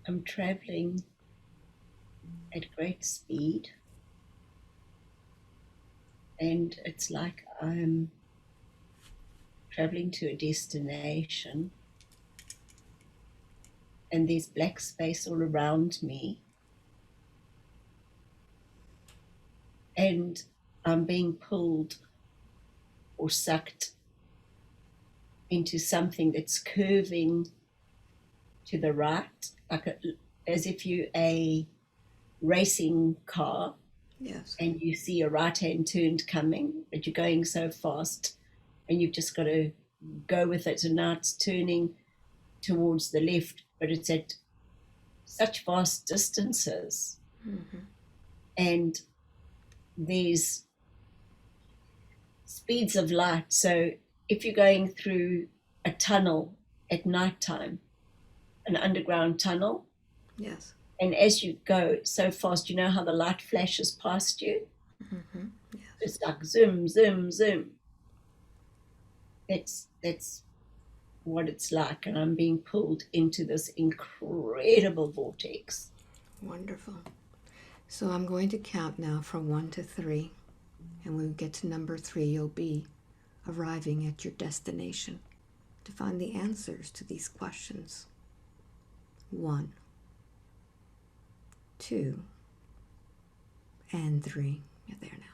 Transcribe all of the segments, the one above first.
I'm traveling at great speed, and it's like I'm traveling to a destination, and there's black space all around me, and I'm being pulled or sucked into something that's curving to the right, as if you're a racing car. Yes. And you see a right-hand turn coming, but you're going so fast, and you've just got to go with it. And now it's turning towards the left, but it's at such vast distances. Mm-hmm. And there's speeds of light. So if you're going through a tunnel at nighttime, an underground tunnel, Yes. and as you go so fast, you know how the light flashes past you? Mm-hmm. Yes. It's like zoom, zoom, zoom. That's what it's like, and I'm being pulled into this incredible vortex. Wonderful. So I'm going to count now from 1 to 3, and when we get to number 3, you'll be arriving at your destination to find the answers to these questions. 1, 2, and 3. You're there now.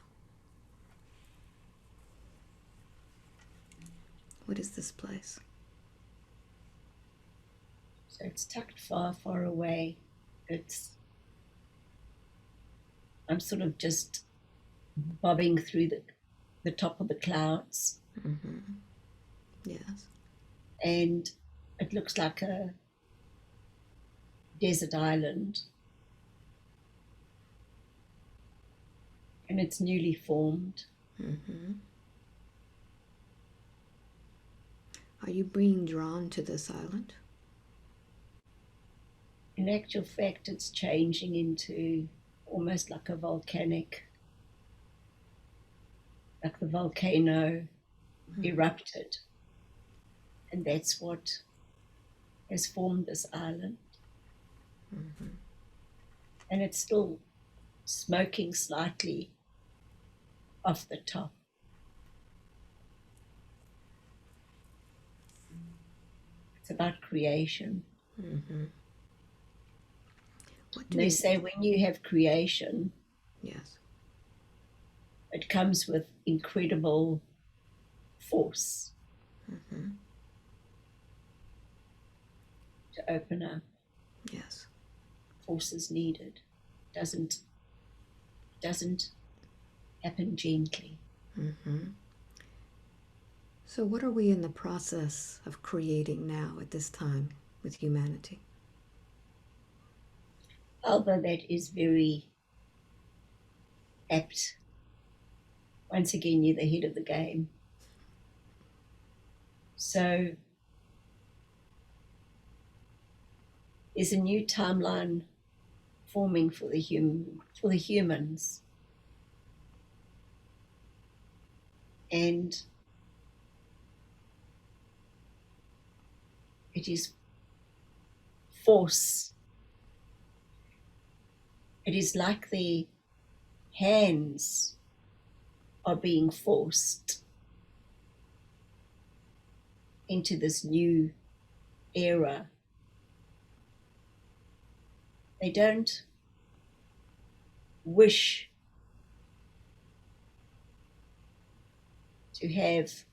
What is this place? So it's tucked far, far away. I'm sort of just bobbing through the top of the clouds, Mm-hmm. Yes. and it looks like a desert island, and it's newly formed. Mm-hmm. Are you being drawn to this island? In actual fact, it's changing into almost like a volcanic, like the volcano erupted, and that's what has formed this island. Mm-hmm. And it's still smoking slightly off the top. It's about creation. Mm-hmm. What do They we... say when you have creation, Yes. it comes with incredible force Mm-hmm. to open up. Yes. Force is needed. Doesn't happen gently. Mm-hmm. So what are we in the process of creating now at this time with humanity? Alba, that is very apt. Once again, you're the head of the game. So there's a new timeline forming for the humans, and it is force. It is like the hands are being forced into this new era. They don't wish to have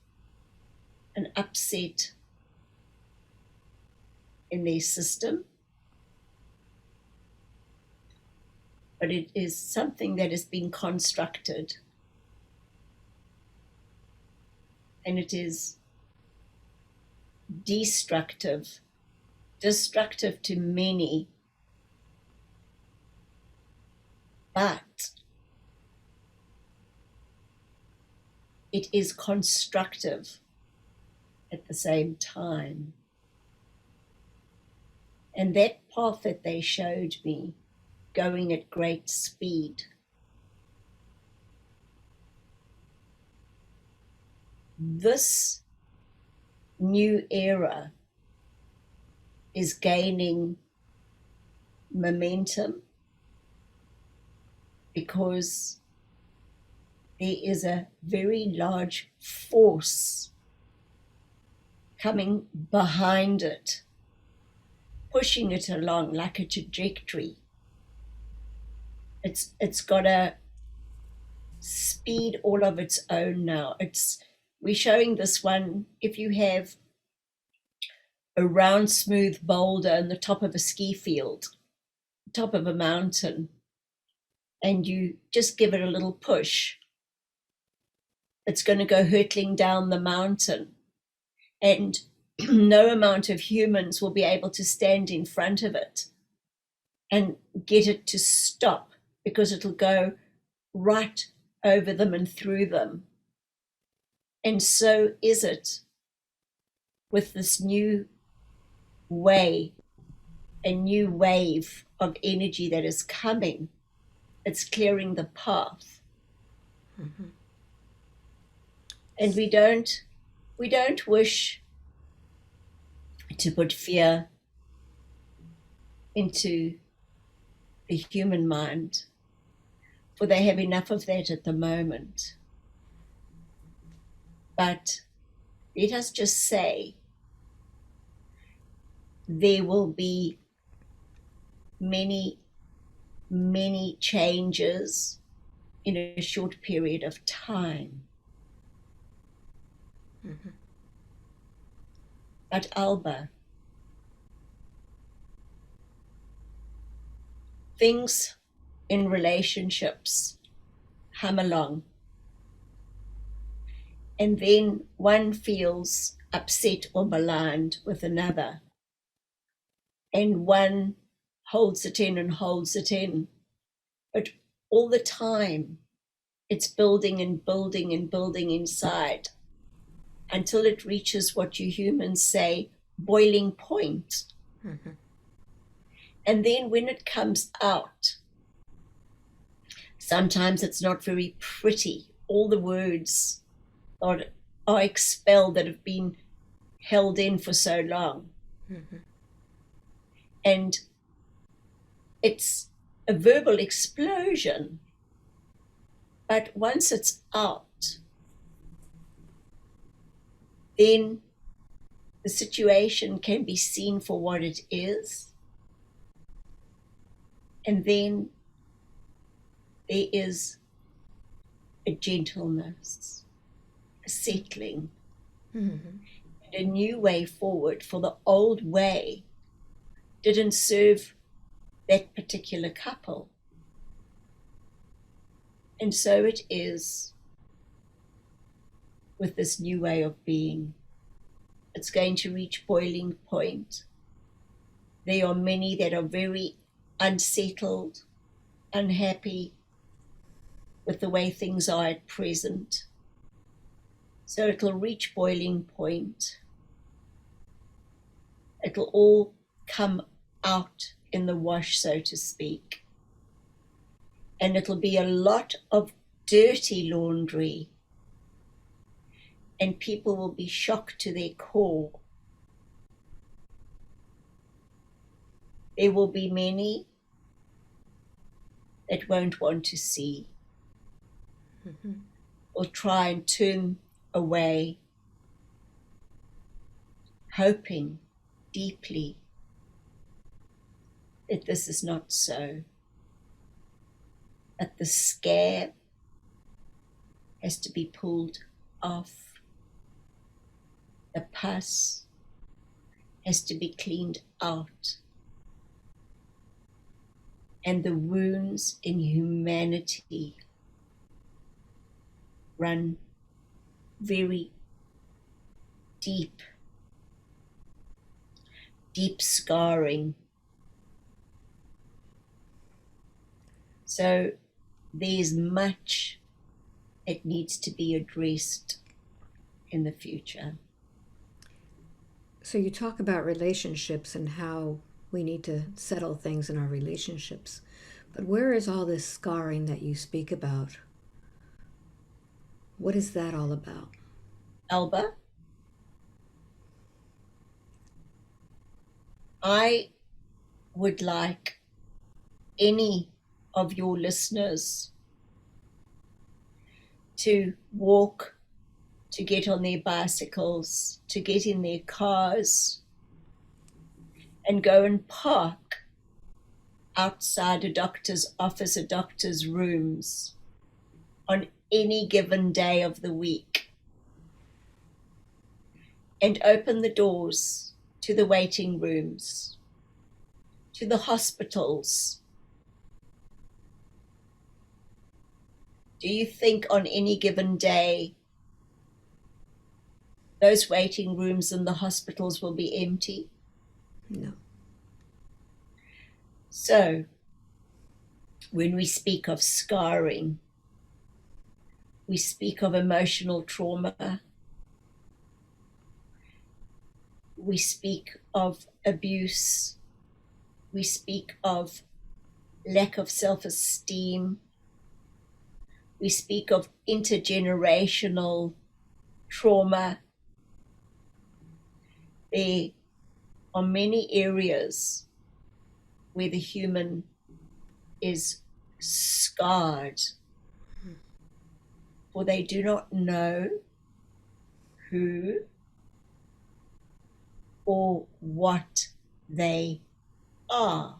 an upset in their system, but it is something that has been constructed, and it is destructive to many, but it is constructive at the same time. And that path that they showed me, going at great speed, this new era is gaining momentum, because there is a very large force coming behind it, pushing it along like a trajectory. It's got a speed all of its own now. We're showing this one. If you have a round, smooth boulder on the top of a ski field, top of a mountain, and you just give it a little push, it's going to go hurtling down the mountain. And no amount of humans will be able to stand in front of it and get it to stop, because it'll go right over them and through them. And so is it with this new way, a new wave of energy that is coming. It's clearing the path. Mm-hmm. And we don't wish to put fear into the human mind, for they have enough of that at the moment. But let us just say there will be many, many changes in a short period of time. Mm-hmm. But Alba, things in relationships hum along, and then one feels upset or maligned with another, and one holds it in and holds it in. But all the time, it's building and building and building inside until it reaches what you humans say, boiling point. Mm-hmm. And then when it comes out, sometimes it's not very pretty. All the words are expelled that have been held in for so long. Mm-hmm. And it's a verbal explosion. But once it's out, then the situation can be seen for what it is. And then there is a gentleness, a settling, Mm-hmm. and a new way forward, for the old way didn't serve that particular couple. And so it is with this new way of being. It's going to reach boiling point. There are many that are very unsettled, unhappy with the way things are at present. So it'll reach boiling point. It'll all come out in the wash, so to speak. And it'll be a lot of dirty laundry. And people will be shocked to their core. There will be many that won't want to see, Mm-hmm. or try and turn away, hoping deeply that this is not so, that the scab has to be pulled off, the pus has to be cleaned out, and the wounds in humanity run very deep, deep scarring. So there's much that needs to be addressed in the future. So you talk about relationships and how we need to settle things in our relationships. But where is all this scarring that you speak about? What is that all about? Alba, I would like any of your listeners to walk, to get on their bicycles, to get in their cars and go and park outside a doctor's office, a doctor's rooms on any given day of the week and open the doors to the waiting rooms, to the hospitals. Do you think on any given day those waiting rooms in the hospitals will be empty? No. So, when we speak of scarring, we speak of emotional trauma, we speak of abuse, we speak of lack of self-esteem, we speak of intergenerational trauma. There are many areas where the human is scarred, for they do not know who or what they are.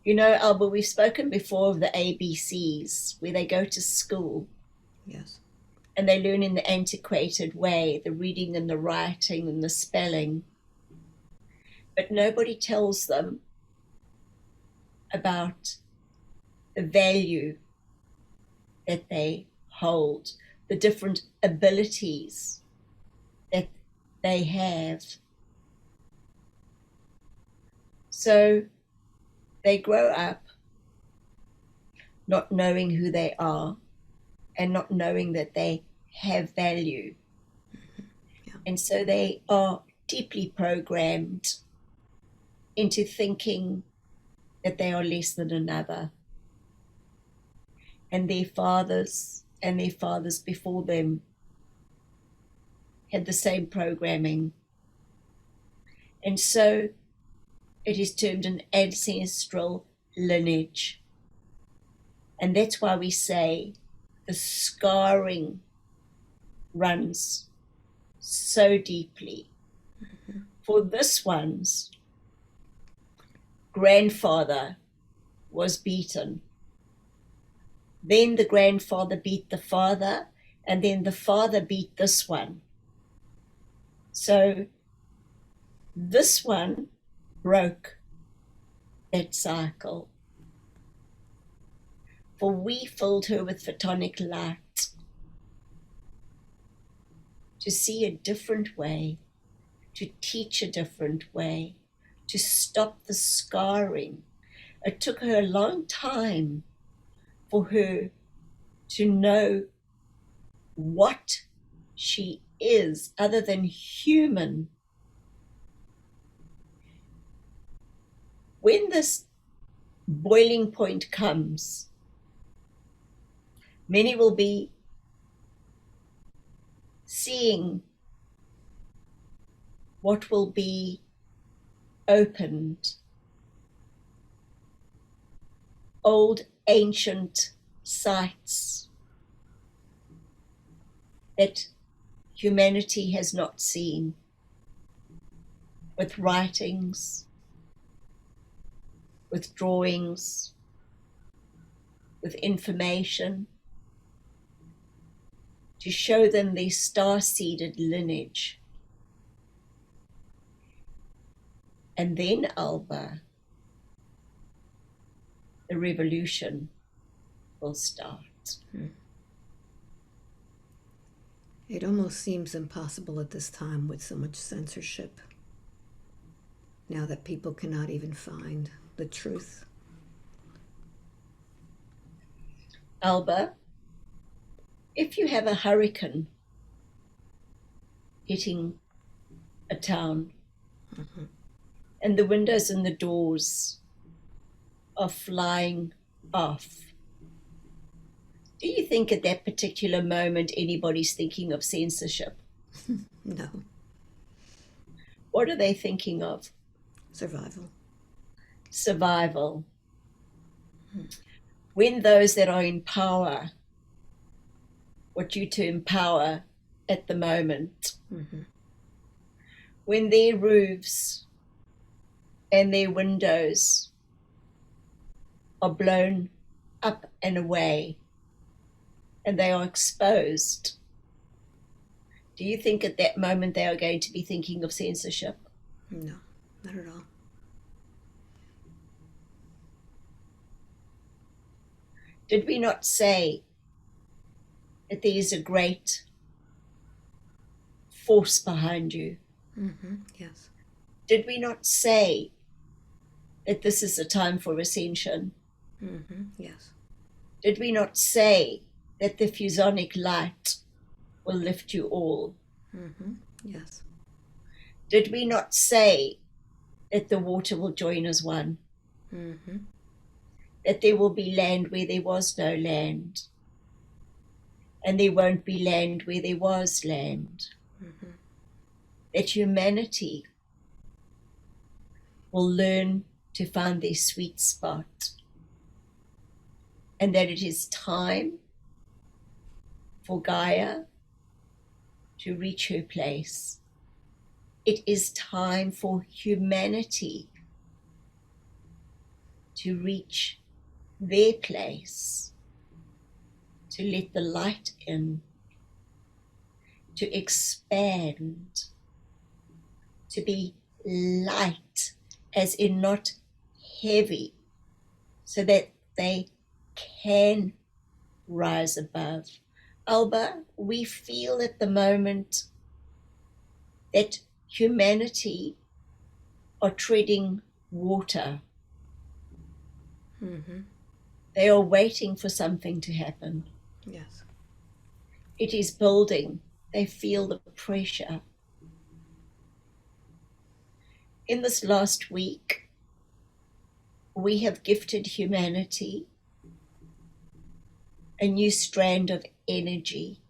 You know, Alba, we've spoken before of the ABCs, where they go to school. Yes. And they learn in the antiquated way, the reading and the writing and the spelling. But nobody tells them about the value that they hold, the different abilities that they have. So they grow up not knowing who they are and not knowing that they have value. Yeah. And so they are deeply programmed into thinking that they are less than another. And their fathers before them had the same programming. And so it is termed an ancestral lineage. And that's why we say the scarring runs so deeply. Mm-hmm. For this one's grandfather was beaten. Then the grandfather beat the father, and then the father beat this one. So this one broke that cycle. For we filled her with photonic light to see a different way, to teach a different way, to stop the scarring. It took her a long time for her to know what she is other than human. When this boiling point comes, many will be seeing what will be opened. Old ancient sites that humanity has not seen, with writings, with drawings, with information, to show them their star-seeded lineage. And then, Alba, the revolution will start. It almost seems impossible at this time with so much censorship. Now that people cannot even find the truth. Alba, if you have a hurricane hitting a town, and the windows and the doors are flying off, do you think at that particular moment anybody's thinking of censorship? No. What are they thinking of? Survival. Survival. When those that are in power, what you term power at the moment, when their roofs and their windows are blown up and away and they are exposed, do you think at that moment they are going to be thinking of censorship? No, not at all. Did we not say that there is a great force behind you? Yes. Did we not say that this is a time for ascension? Yes. Did we not say that the fusonic light will lift you all? Yes. Did we not say that the water will join as one? That there will be land where there was no land, and there won't be land where there was land? That humanity will learn to find their sweet spot, and that it is time for Gaia to reach her place. It is time for humanity to reach their place, to let the light in, to expand, to be light, as in not heavy, so that they can rise above. Alba, we feel at the moment that humanity are treading water. They are waiting for something to happen. Yes. It is building. They feel the pressure. In this last week, we have gifted humanity a new strand of energy.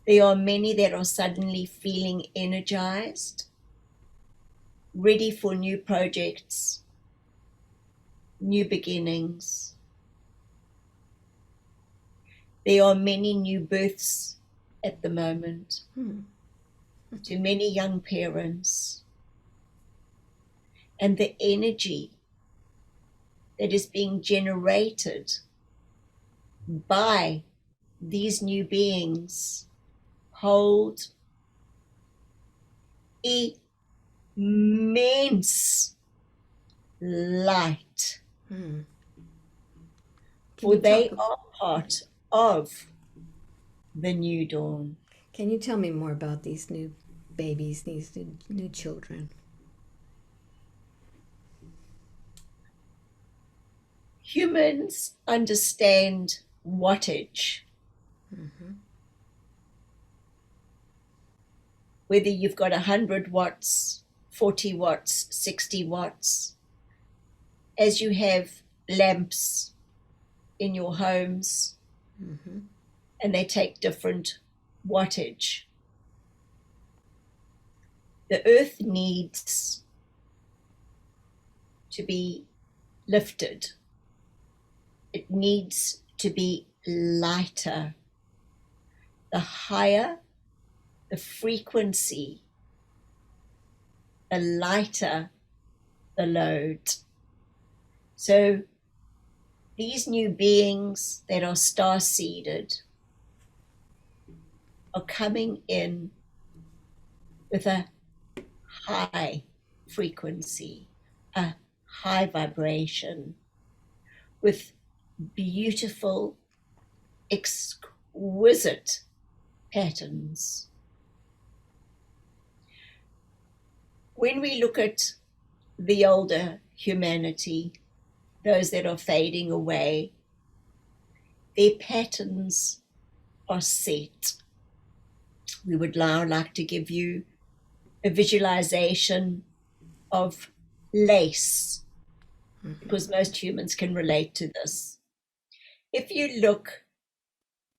There are many that are suddenly feeling energized, ready for new projects, new beginnings. There are many new births at the moment to many young parents. And the energy that is being generated by these new beings hold immense light. For they are part of the new dawn. Can you tell me more about these new babies, these new children? Humans understand wattage. Whether you've got 100 watts, 40 watts, 60 watts, as you have lamps in your homes, and they take different wattage. The earth needs to be lifted. It needs to be lighter. The higher the frequency, the lighter the load. So these new beings that are star-seeded are coming in with a high frequency, a high vibration, with beautiful, exquisite patterns. When we look at the older humanity, those that are fading away, their patterns are set. We would now like to give you a visualization of lace, because most humans can relate to this. If you look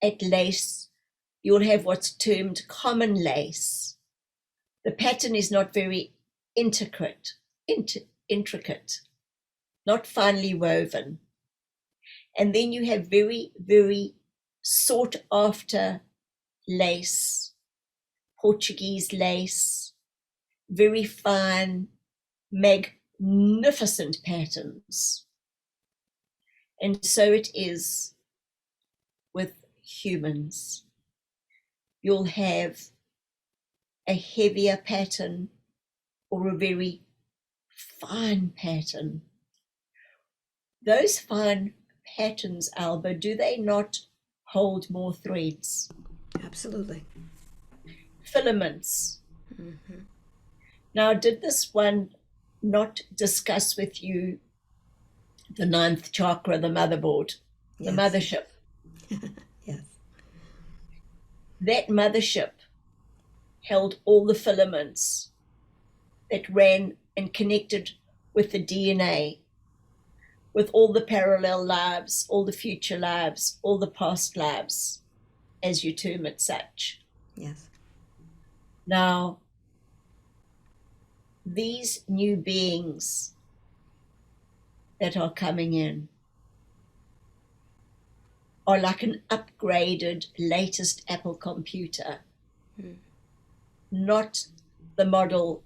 at lace, you'll have what's termed common lace. The pattern is not very intricate. not finely woven. And then you have very, very sought after lace, Portuguese lace, very fine, magnificent patterns. And so it is with humans. You'll have a heavier pattern or a very fine pattern. Those fine patterns, Alba, do they not hold more threads? Absolutely. Filaments. Mm-hmm. Now, did this one not discuss with you the ninth chakra, the motherboard, the Yes. mothership? Yes. That mothership held all the filaments that ran and connected with the DNA, with all the parallel lives, all the future lives, all the past lives, as you term it such. Yes. Now, these new beings that are coming in are like an upgraded, latest Apple computer, not the model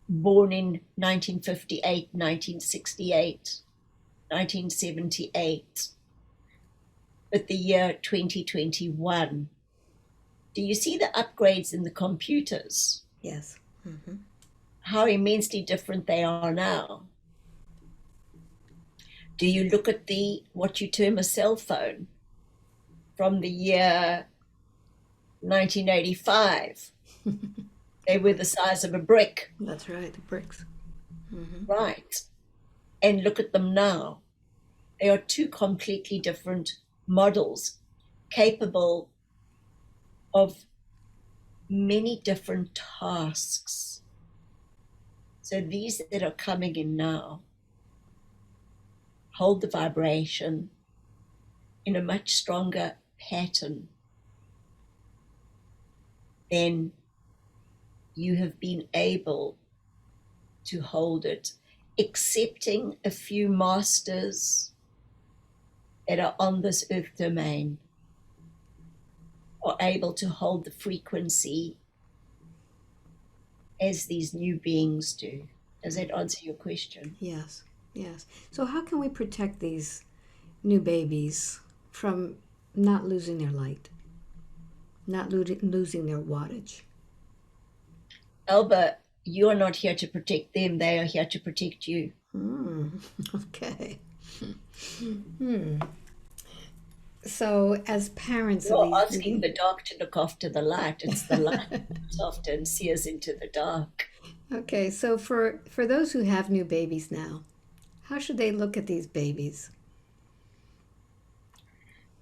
born in 1958, 1968, 1978, but the year 2021. Do you see the upgrades in the computers? Yes. Mm-hmm. How immensely different they are now. Do you look at what you term a cell phone from the year 1985? They were the size of a brick. That's right, the bricks. Mm-hmm. Right. And look at them now. They are two completely different models, capable of many different tasks. So these that are coming in now hold the vibration in a much stronger pattern than you have been able to hold it, excepting a few masters that are on this earth domain are able to hold the frequency as these new beings do. Does that answer your question? Yes. Yes. So how can we protect these new babies from not losing their light, not losing their wattage? Alba, you are not here to protect them. They are here to protect you. Okay. So as parents of You're these asking the dark to look after the light. It's the light that looks after and sees into the dark. Okay, so for those who have new babies now, how should they look at these babies?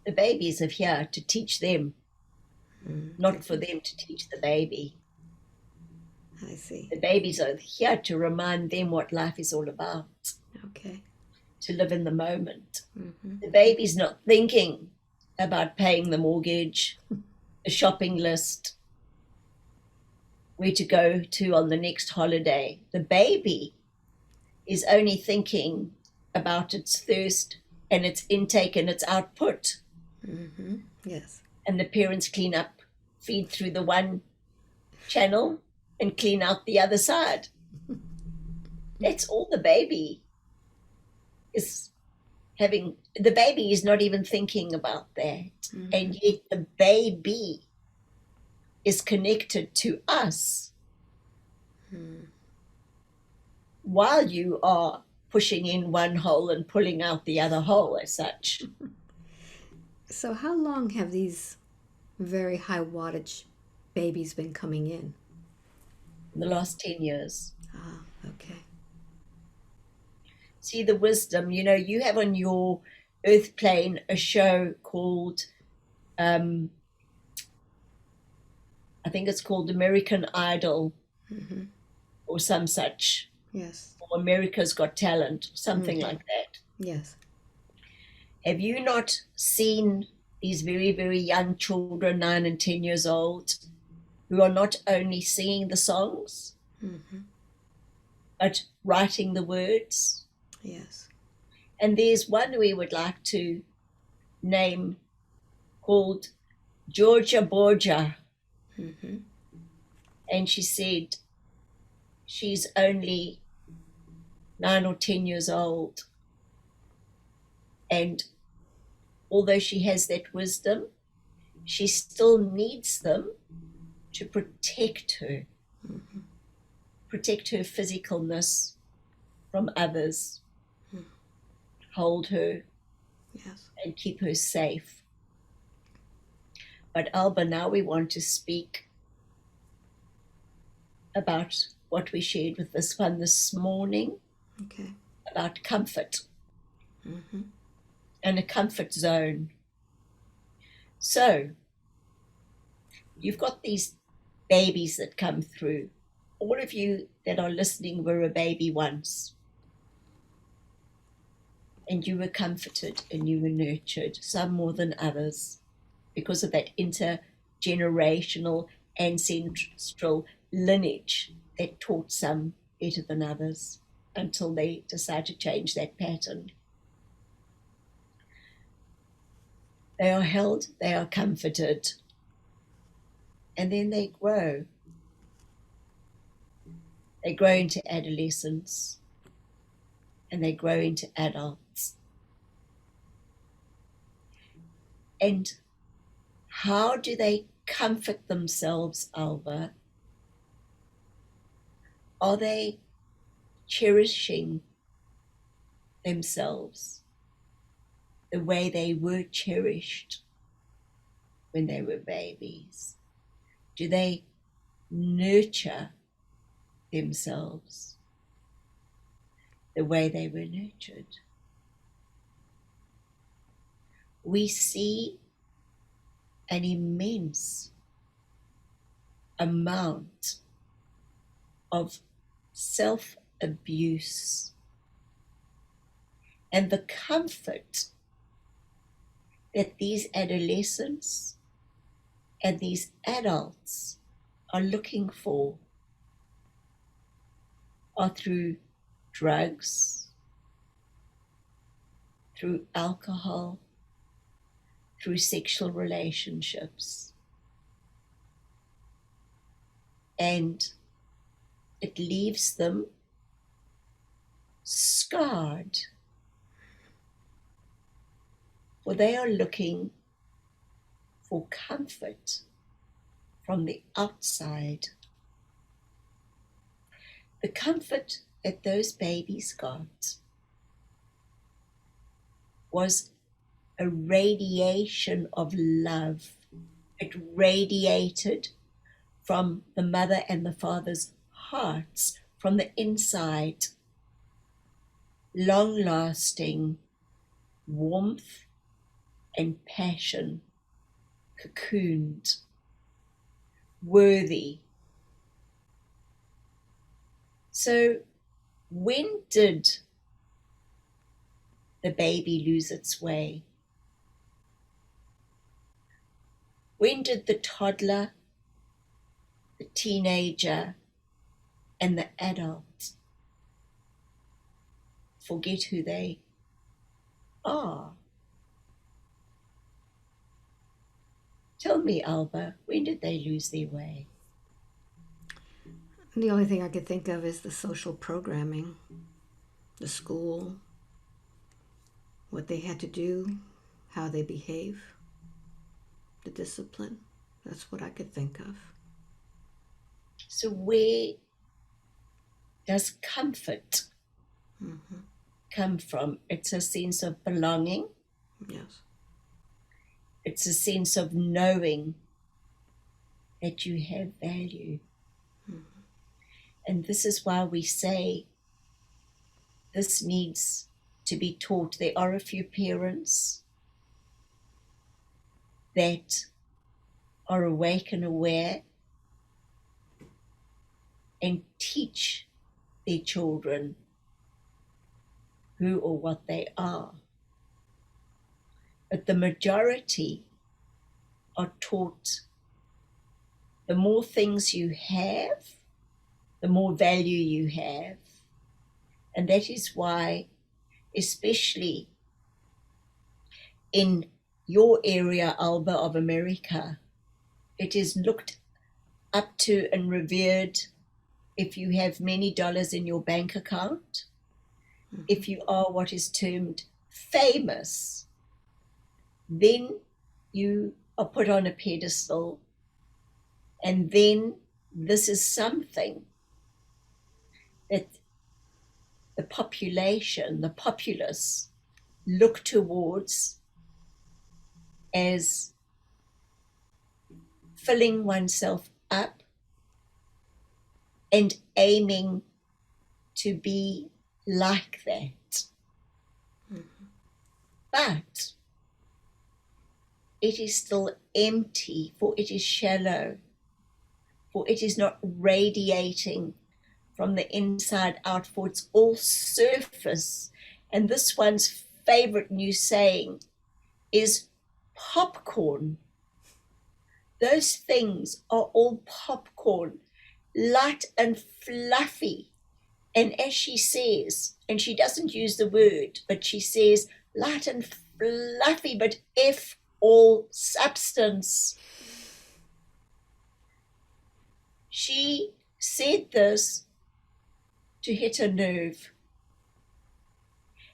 The babies are here to teach them, not for them to teach the baby. I see. The babies are here to remind them what life is all about, Okay. to live in the moment. Mm-hmm. The baby's not thinking about paying the mortgage, the shopping list, where to go to on the next holiday. The baby is only thinking about its thirst and its intake and its output. Mm-hmm. Yes. And the parents clean up, feed through the one channel and clean out the other side. That's all the baby is having. The baby is not even thinking about that. Mm-hmm. And yet the baby is connected to us while you are pushing in one hole and pulling out the other hole as such. So how long have these very high wattage babies been coming in? In the last 10 years. Ah, okay. See the wisdom, you have on your earth plane a show called, I think it's called American Idol or some such, Yes. or America's Got Talent, something like that. Yes. Have you not seen these very, very young children, 9 and 10 years old, who are not only singing the songs, but writing the words? Yes. And there's one we would like to name called Georgia Borgia. Mm-hmm. And she said she's only 9 or 10 years old. And although she has that wisdom, she still needs them to protect her, protect her physicalness from others, hold her, Yes. and keep her safe. But Alba, now we want to speak about what we shared with this one this morning, Okay. about comfort Mm-hmm. and a comfort zone. So you've got these babies that come through. All of you that are listening were a baby once. And you were comforted and you were nurtured, some more than others, because of that intergenerational ancestral lineage that taught some better than others until they decide to change that pattern. They are held, they are comforted, and then they grow. They grow into adolescence, and they grow into adults. And how do they comfort themselves, Alba? Are they cherishing themselves the way they were cherished when they were babies? Do they nurture themselves the way they were nurtured? We see an immense amount of self-abuse, and the comfort that these adolescents and these adults are looking for are through drugs, through alcohol, through sexual relationships. And it leaves them scarred, for they are looking for comfort from the outside. The comfort that those babies got was a radiation of love. It radiated from the mother and the father's hearts, from the inside. Long-lasting warmth and passion, cocooned, worthy. So when did the baby lose its way? When did the toddler, the teenager, and the adult forget who they are? Tell me, Alba, when did they lose their way? The only thing I could think of is the social programming, the school, what they had to do, how they behave, the discipline. That's what I could think of. So where does comfort come from? It's a sense of belonging. Yes. It's a sense of knowing that you have value. And this is why we say this needs to be taught. There are a few parents that are awake and aware and teach their children who or what they are. But the majority are taught the more things you have, the more value you have. And that is why especially in your area, Alba, of America. It is looked up to and revered if you have many dollars in your bank account, if you are what is termed famous, then you are put on a pedestal, and then this is something that the population, the populace, look towards as filling oneself up and aiming to be like that. But it is still empty, for it is shallow, for it is not radiating from the inside out, for it's all surface. And this one's favorite new saying is popcorn. Those things are all popcorn, light and fluffy. And as she says, and she doesn't use the word, but she says light and fluffy, but F all substance. She said this to hit a nerve.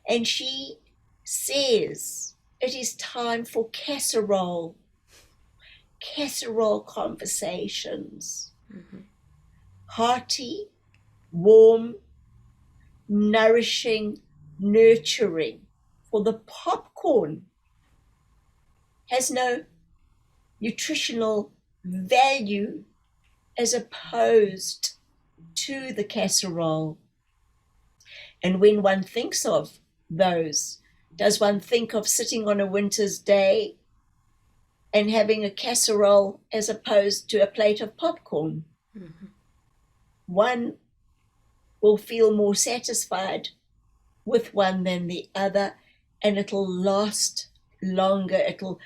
And she says it is time for casserole conversations. Hearty, warm, nourishing, nurturing. For the popcorn has no nutritional value as opposed to the casserole. And when one thinks of those, does one think of sitting on a winter's day and having a casserole as opposed to a plate of popcorn? One will feel more satisfied with one than the other, and it'll last longer. It'll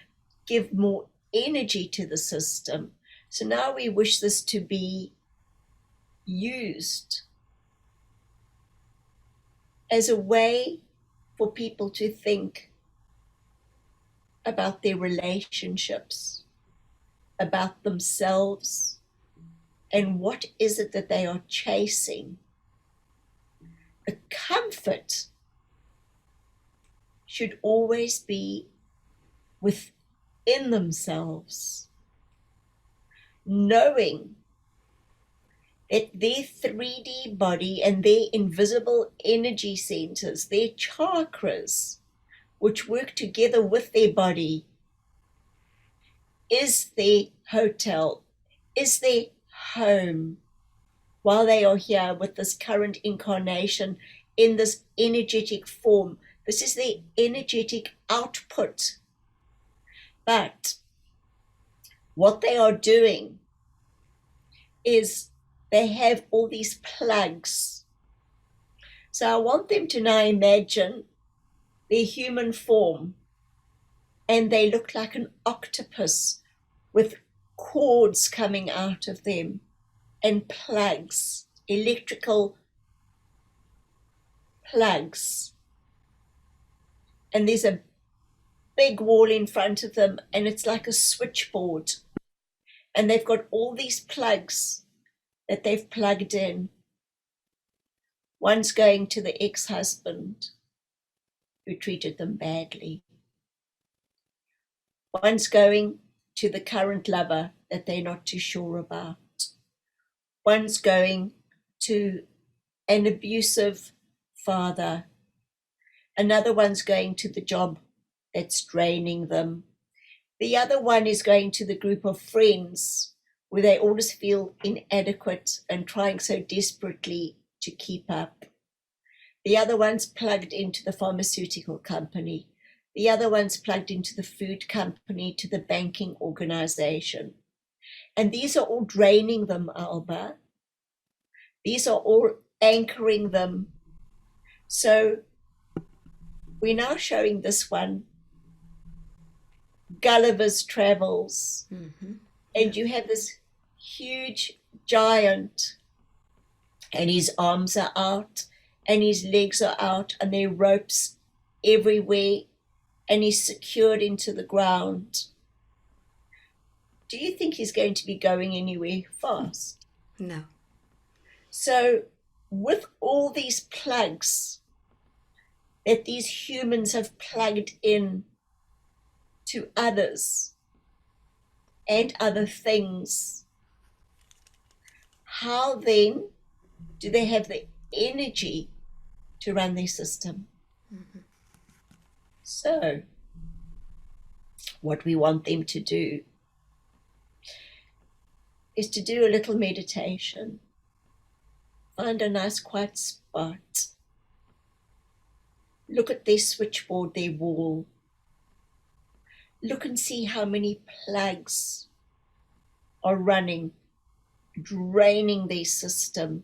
give more energy to the system. So now we wish this to be used as a way for people to think about their relationships, about themselves, and what is it that they are chasing. The comfort should always be within themselves, knowing that their 3D body and their invisible energy centers, their chakras, which work together with their body, is their hotel, is their home, while they are here with this current incarnation in this energetic form. This is their energetic output. But what they are doing is they have all these plugs. So I want them to now imagine their human form, and they look like an octopus with cords coming out of them and plugs, electrical plugs. And there's a big wall in front of them, and it's like a switchboard. And they've got all these plugs that they've plugged in. One's going to the ex-husband who treated them badly. One's going to the current lover that they're not too sure about. One's going to an abusive father. Another one's going to the job that's draining them. The other one is going to the group of friends where they always feel inadequate and trying so desperately to keep up. The other one's plugged into the pharmaceutical company. The other one's plugged into the food company, to the banking organization. And these are all draining them, Alba. These are all anchoring them. So we're now showing this one Gulliver's Travels. And you have this huge giant, and his arms are out and his legs are out, and there are ropes everywhere, and he's secured into the ground, do you think he's going to be going anywhere fast? No. So with all these plugs that these humans have plugged in to others and other things, how then do they have the energy to run their system? Mm-hmm. So what we want them to do is to do a little meditation. Find a nice quiet spot. Look at their switchboard, their wall. Look and see how many plugs are running, draining their system.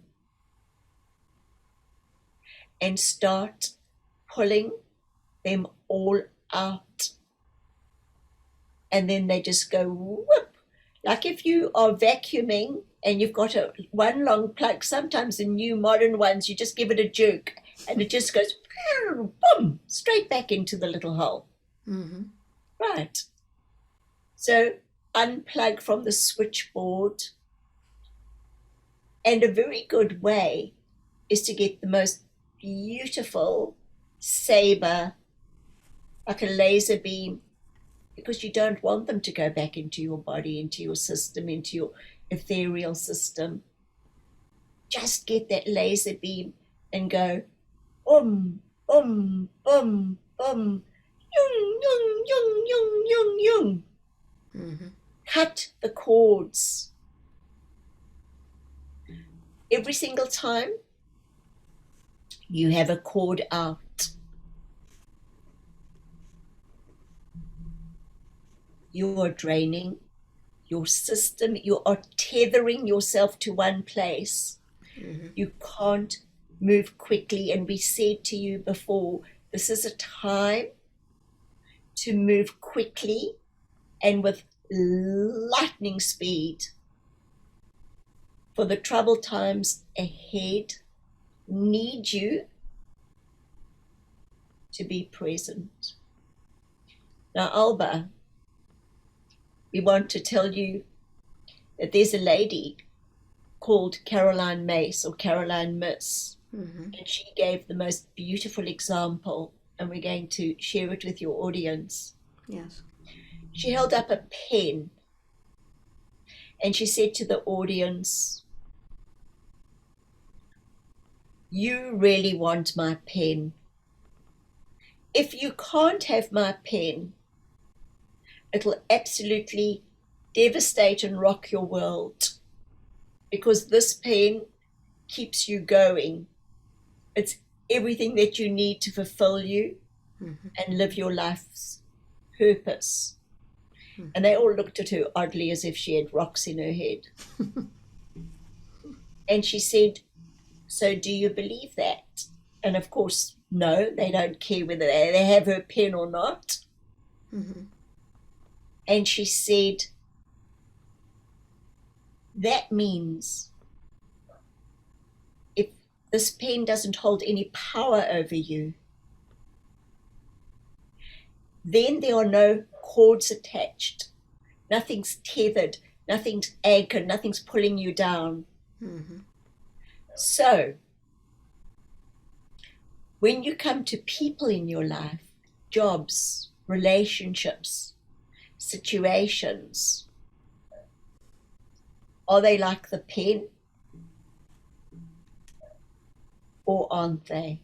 And start pulling them all out. And then they just go whoop. Like if you are vacuuming and you've got one long plug, sometimes the new modern ones, you just give it a jerk and it just goes boom, straight back into the little hole. Mm-hmm. Right. So unplug from the switchboard. And a very good way is to get the most beautiful saber, like a laser beam, because you don't want them to go back into your body, into your system, into your ethereal system. Just get that laser beam and go yung, yung, yung. Mm-hmm. Cut the cords. Every single time you have a cord out, you are draining your system. You are tethering yourself to one place. Mm-hmm. You can't move quickly. And we said to you before, this is a time to move quickly and with lightning speed. For the troubled times ahead need you to be present. Now, Alba, we want to tell you that there's a lady called Caroline Mace or Caroline Miss, Mm-hmm. and she gave the most beautiful example, and we're going to share it with your audience. Yes. She held up a pen and she said to the audience, you really want my pen. If you can't have my pen, it'll absolutely devastate and rock your world, because this pen keeps you going. It's everything that you need to fulfill you Mm-hmm. and live your life's purpose. Mm-hmm. And they all looked at her oddly as if she had rocks in her head. And she said, so do you believe that? And of course, no, they don't care whether they have her pen or not. Mm-hmm. And she said, that means if this pen doesn't hold any power over you, then there are no cords attached. Nothing's tethered, nothing's anchored, nothing's pulling you down. Mm-hmm. So, when you come to people in your life, jobs, relationships, situations, are they like the pen? Or aren't they?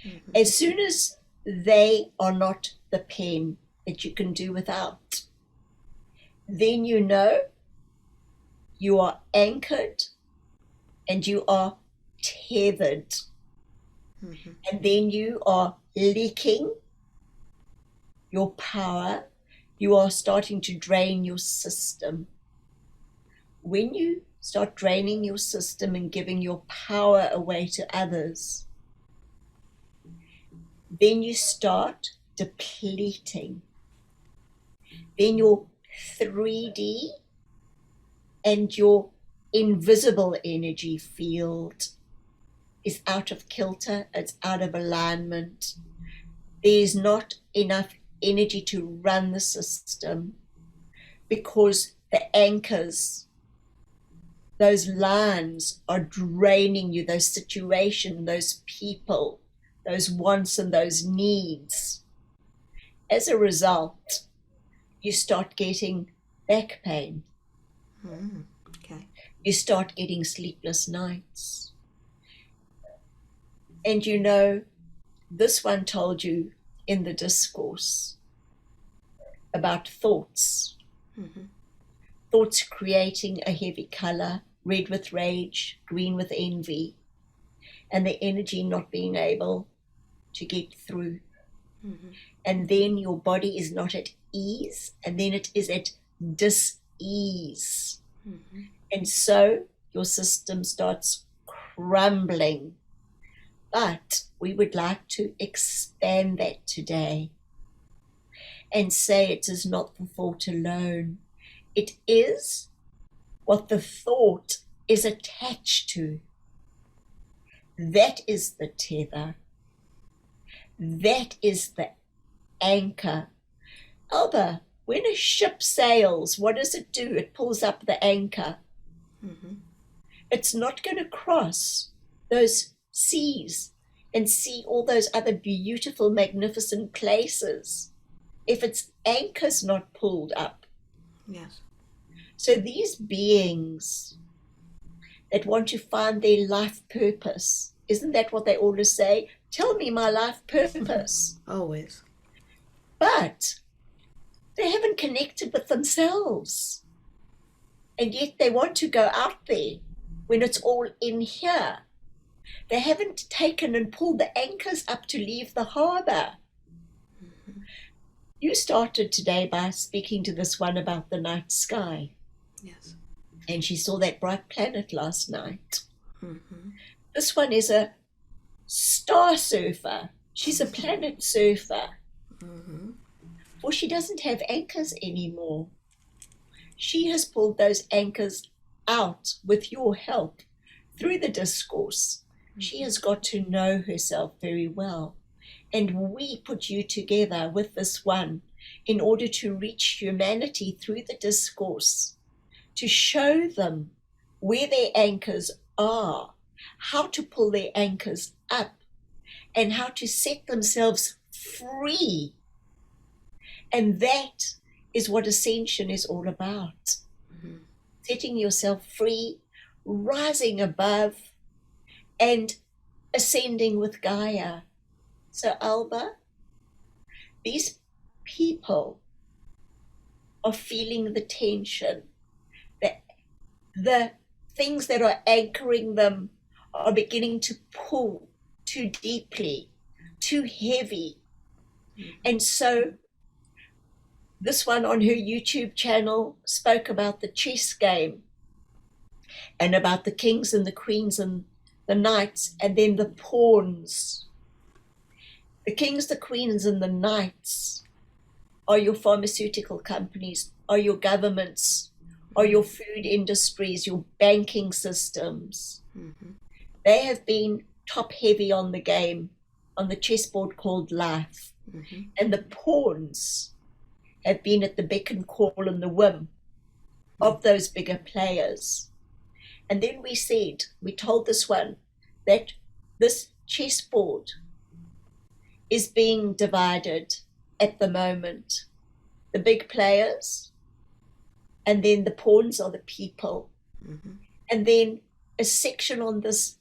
Mm-hmm. As soon as they are not the pen that you can do without, then you know you are anchored and you are tethered. Mm-hmm. And then you are leaking your power. You are starting to drain your system. When you start draining your system and giving your power away to others, then you start depleting. Then your 3D and your invisible energy field is out of kilter, it's out of alignment. there's not enough energy to run the system because the anchors, those lines are draining you, those situations, those people, those wants and those needs. As a result, you start getting back pain. Okay. You start getting sleepless nights. And you know, this one told you in the discourse about thoughts. Thoughts creating a heavy color, red with rage, green with envy, and the energy not being able to get through. And then your body is not at ease, and then it is at dis-ease. And so your system starts crumbling. But we would like to expand that today and say it is not the thought alone. It is what the thought is attached to. That is the tether. That is the anchor. Alba, when a ship sails, what does it do? It pulls up the anchor. It's not going to cross those seas and see all those other beautiful, magnificent places if its anchor's not pulled up. Yes. So these beings that want to find their life purpose, isn't that what they always say? Tell me my life purpose. Always. But they haven't connected with themselves. And yet they want to go out there when it's all in here. They haven't taken and pulled the anchors up to leave the harbor. You started today by speaking to this one about the night sky. Yes. And she saw that bright planet last night. This one is a star surfer. She's a planet surfer. For she doesn't have anchors anymore. She has pulled those anchors out with your help through the discourse. She has got to know herself very well. And we put you together with this one in order to reach humanity through the discourse, to show them where their anchors are, how to pull their anchors up, and how to set themselves free. And that is what ascension is all about. Setting yourself free, rising above, and ascending with Gaia. So Alba, these people are feeling the tension. The things that are anchoring them are beginning to pull too deeply, too heavy. And so this one on her YouTube channel spoke about the chess game and about the kings and the queens and the knights and then the pawns. The kings, the queens, and the knights are your pharmaceutical companies, are your governments, are your food industries, your banking systems. They have been top heavy on the game, on the chessboard called life. And the pawns have been at the beck and call and the whim of those bigger players. And then we told this one that this chessboard is being divided at the moment. The big players, and then the pawns are the people. And then a section on this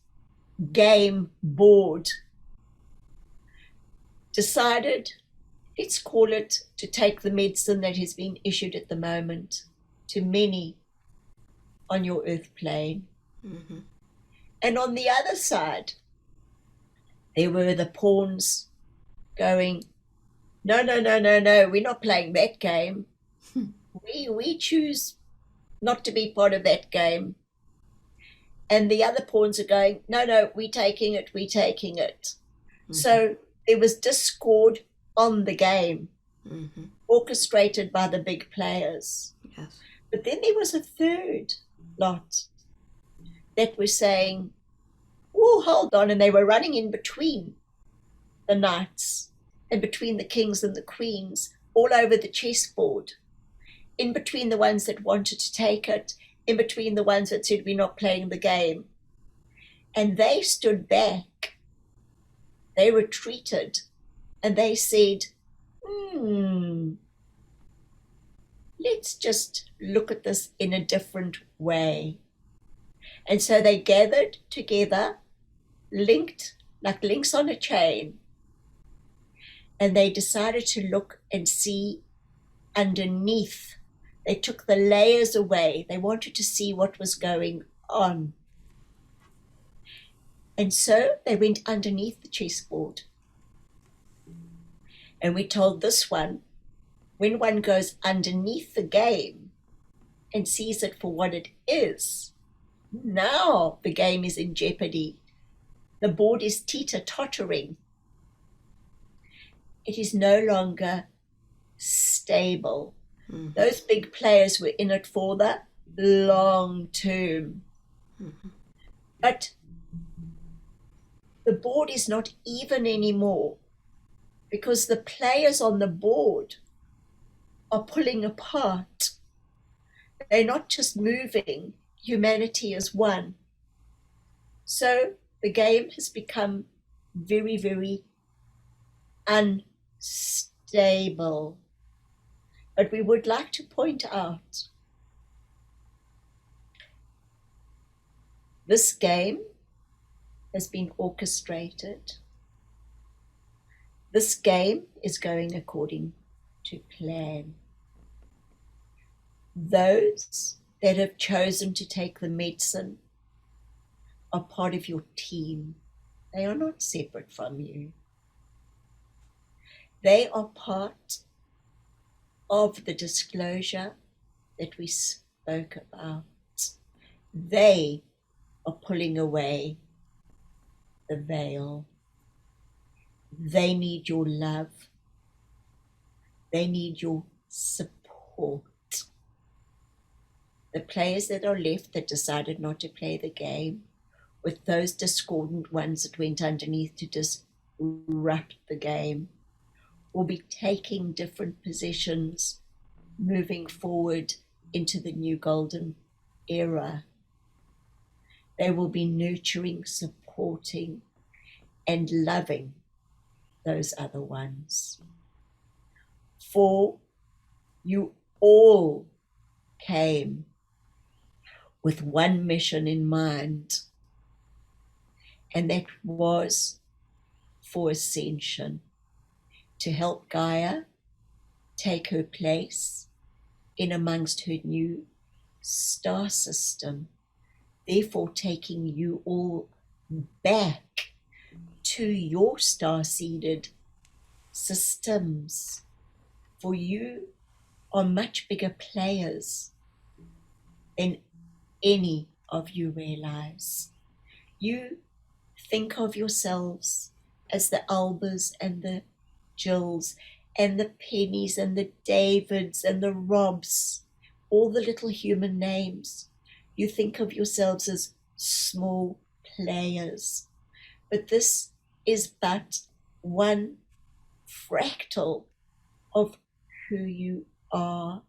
game board decided, let's call it, to take the medicine that has been issued at the moment to many on your earth plane. And on the other side, there were the pawns going, no, we're not playing that game. We choose not to be part of that game. And the other pawns are going, no, we're taking it. So there was discord on the game, orchestrated by the big players. Yes. But then there was a third lot that were saying, oh, hold on, and they were running in between the knights and between the kings and the queens, all over the chessboard, in between the ones that wanted to take it, in between the ones that said we're not playing the game. And they stood back, they retreated, and they said, let's just look at this in a different way. And so they gathered together, linked like links on a chain, and they decided to look and see underneath. They took the layers away. They wanted to see what was going on. And so they went underneath the chessboard. And we told this one, when one goes underneath the game and sees it for what it is, now the game is in jeopardy. The board is teeter-tottering. It is no longer stable. Mm-hmm. Those big players were in it for the long term. Mm-hmm. But the board is not even anymore because the players on the board are pulling apart. They're not just moving humanity as one. So the game has become very, very unstable. But we would like to point out this game has been orchestrated. This game is going according to plan. Those that have chosen to take the medicine are part of your team. They are not separate from you. They are part of the disclosure that we spoke about. They are pulling away the veil. They need your love. They need your support. The players that are left that decided not to play the game, with those discordant ones that went underneath to disrupt the game, will be taking different positions, moving forward into the new golden era. They will be nurturing, supporting, and loving those other ones. For you all came with one mission in mind, and that was for ascension, to help Gaia take her place in amongst her new star system, therefore taking you all back to your star-seeded systems. For you are much bigger players than any of you realize. You think of yourselves as the Albas and the Jills and the Pennies and the Davids and the Robs, all the little human names. You think of yourselves as small players. But this is but one fractal of who you are.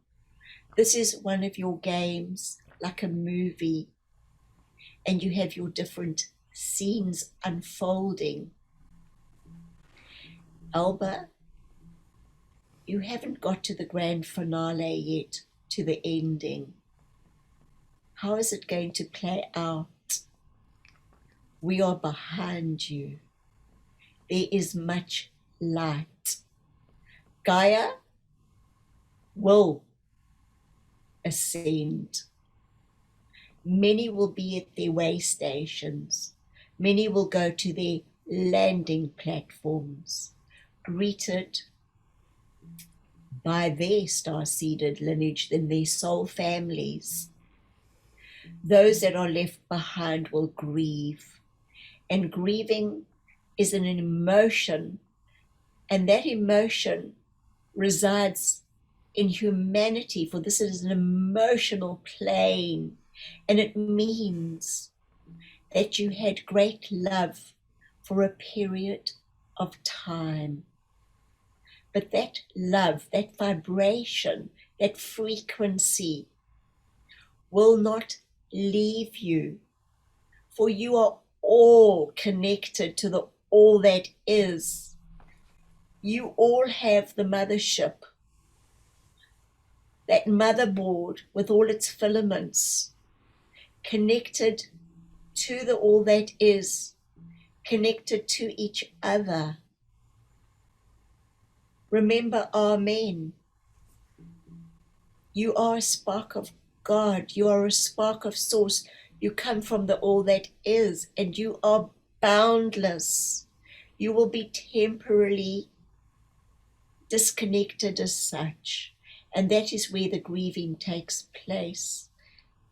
This is one of your games, like a movie, and you have your different scenes unfolding. Alba, you haven't got to the grand finale yet, to the ending. How is it going to play out? We are behind you. There is much light. Gaia will ascend. Many will be at their way stations. Many will go to their landing platforms, greeted by their star-seeded lineage and their soul families. Those that are left behind will grieve. And grieving is an emotion, and that emotion resides in humanity, for this is an emotional plane, and it means that you had great love for a period of time. But that love, that vibration, that frequency will not leave you, for you are all connected to the all that is. You all have the mothership, that motherboard with all its filaments, connected to the all that is, connected to each other. Remember, Amen. You are a spark of God. You are a spark of source. You come from the all that is, and you are boundless. You will be temporarily disconnected as such, and that is where the grieving takes place.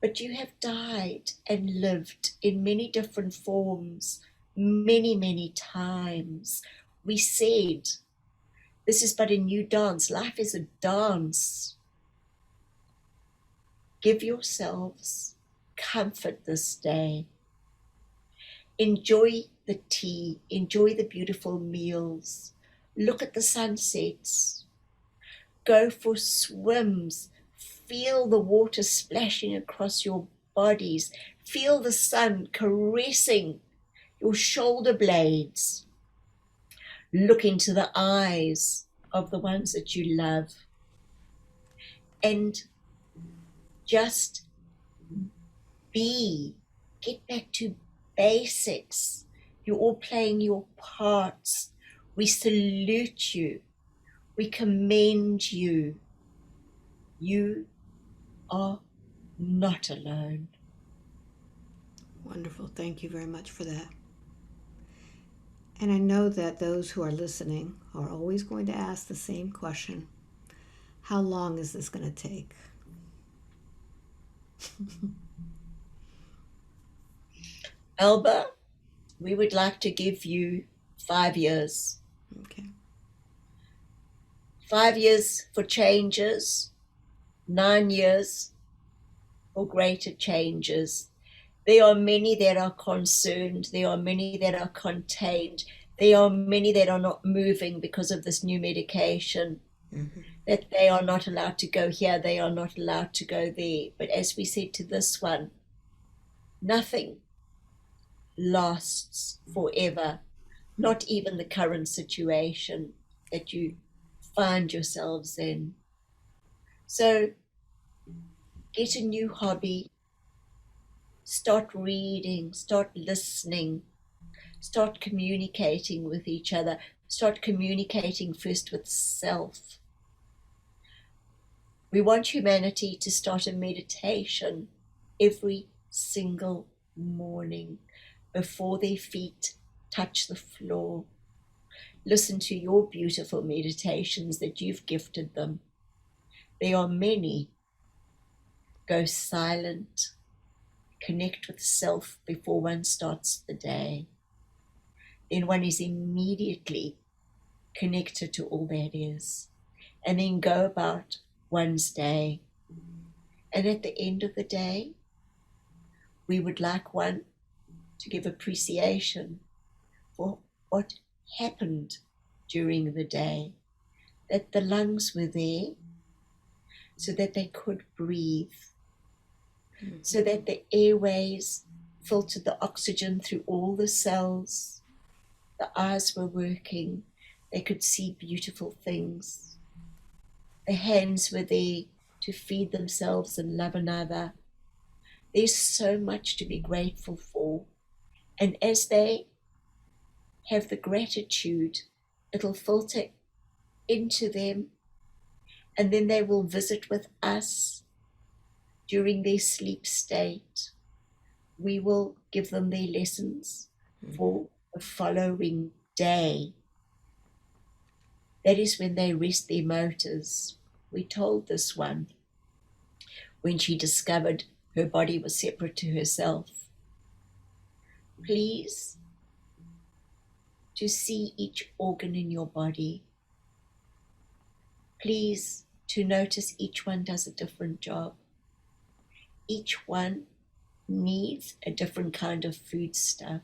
But you have died and lived in many different forms, many, many times. We said, this is but a new dance. Life is a dance. Give yourselves comfort this day. Enjoy the tea, enjoy the beautiful meals, look at the sunsets, go for swims, feel the water splashing across your bodies, feel the sun caressing your shoulder blades, look into the eyes of the ones that you love, and just get back to basics. You're all playing your parts. We salute you. We commend you. You are not alone. Wonderful. Thank you very much for that. And I know that those who are listening are always going to ask the same question. How long is this going to take? Alba, we would like to give you 5 years. Okay. 5 years for changes, 9 years for greater changes. There are many that are concerned. There are many that are contained. There are many that are not moving because of this new medication, that they are not allowed to go here, they are not allowed to go there. But as we said to this one, nothing lasts forever, not even the current situation that you find yourselves in. So get a new hobby, start reading, start listening, start communicating with each other, start communicating first with self. We want humanity to start a meditation every single morning before their feet touch the floor. Listen to your beautiful meditations that you've gifted them. There are many. Go silent. Connect with self before one starts the day. Then one is immediately connected to all that is. And then go about one's day. And at the end of the day, we would like one to give appreciation for what happened during the day, that the lungs were there so that they could breathe, so that the airways filtered the oxygen through all the cells, the eyes were working, they could see beautiful things, the hands were there to feed themselves and love another. There's so much to be grateful for. And as they have the gratitude, it'll filter into them, and then they will visit with us during their sleep state. We will give them their lessons for the following day. That is when they rest their motors. We told this one when she discovered her body was separate to herself. Please, to see each organ in your body. Please, to notice each one does a different job. Each one needs a different kind of food stuff.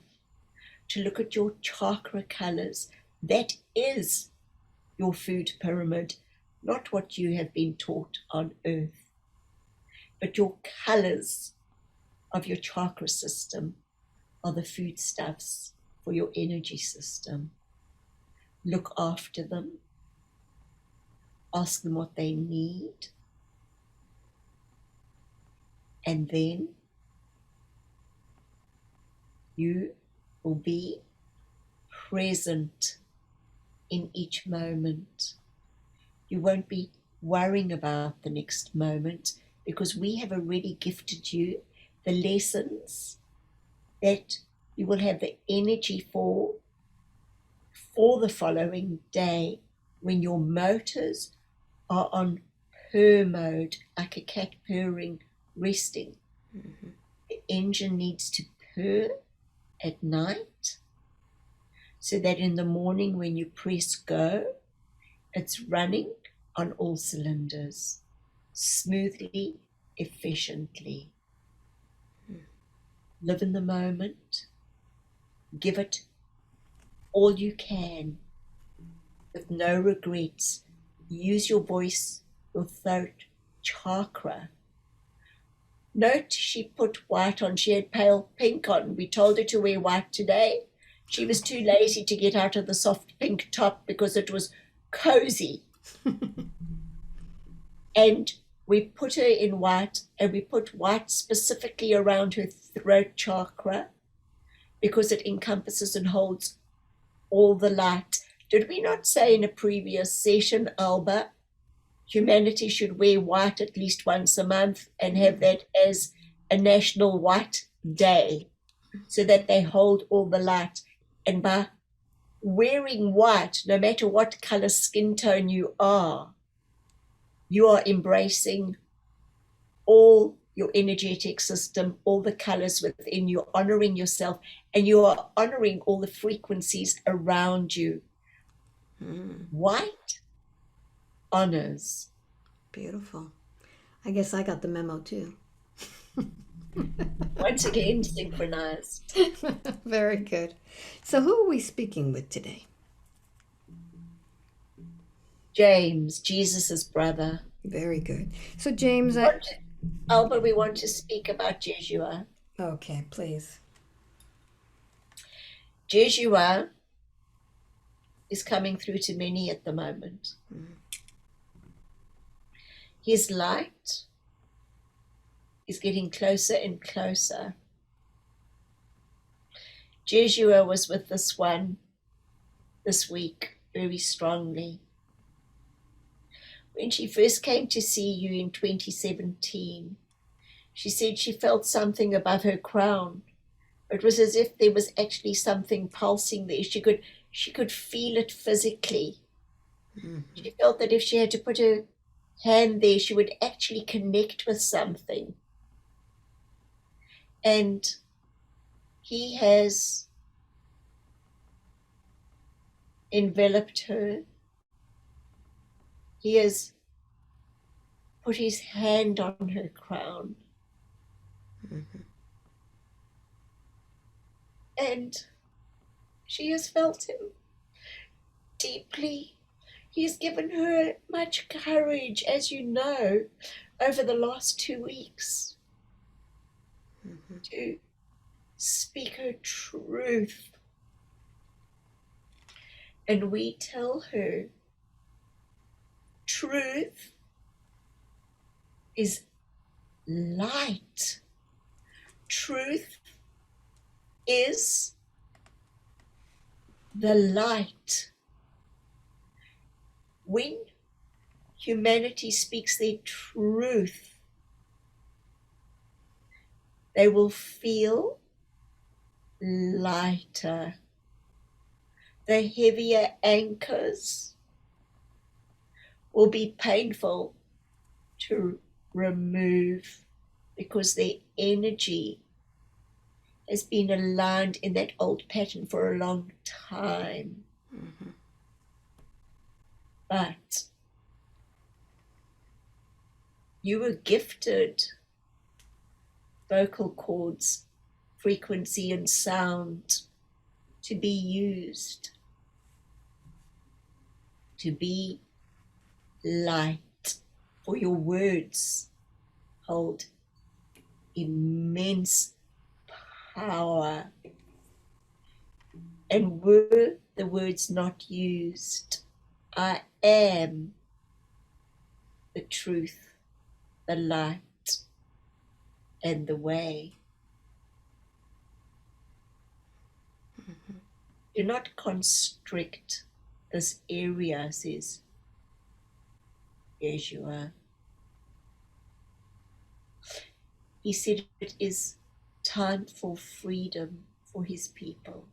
To look at your chakra colors. That is your food pyramid, not what you have been taught on earth, but your colors of your chakra system are the foodstuffs for your energy system. Look after them. Ask them what they need. And then you will be present in each moment. You won't be worrying about the next moment, because we have already gifted you the lessons that you will have the energy for the following day, when your motors are on purr mode, like a cat purring, resting. The engine needs to purr at night, so that in the morning when you press go, it's running on all cylinders, smoothly, efficiently. Live in the moment. Give it all you can, with no regrets. Use your voice, your throat chakra. Note she put white on. She had pale pink on. We told her to wear white today. She was too lazy to get out of the soft pink top because it was cozy. And we put her in white, and we put white specifically around her throat chakra because it encompasses and holds all the light. Did we not say in a previous session, Alba, humanity should wear white at least once a month and have that as a national white day, so that they hold all the light? And by wearing white, no matter what color skin tone you are embracing all your energetic system, all the colors within you, honoring yourself, and you are honoring all the frequencies around you. White honors. Beautiful. I guess I got the memo too. Once again, synchronized. Very good. So who are we speaking with today? James, Jesus's brother. Very good. So James, Alba, we want to speak about Yeshua. Okay, please. Yeshua is coming through to many at the moment. His light is getting closer and closer. Yeshua was with this one this week very strongly. When she first came to see you in 2017, she said she felt something above her crown. It was as if there was actually something pulsing there. She could feel it physically. She felt that if she had to put her hand there, she would actually connect with something. And he has enveloped her. He has put his hand on her crown. And she has felt him deeply. He has given her much courage, as you know, over the last 2 weeks, to speak her truth. And we tell her, truth is light. Truth is the light. When humanity speaks their truth, they will feel lighter. The heavier anchors will be painful to remove, because their energy has been aligned in that old pattern for a long time. But you were gifted vocal cords, frequency and sound to be used to be light, for your words hold immense power. And were the words not used, I am the truth, the light, and the way. Do not constrict this area, says Yeshua. He said it is time for freedom for his people.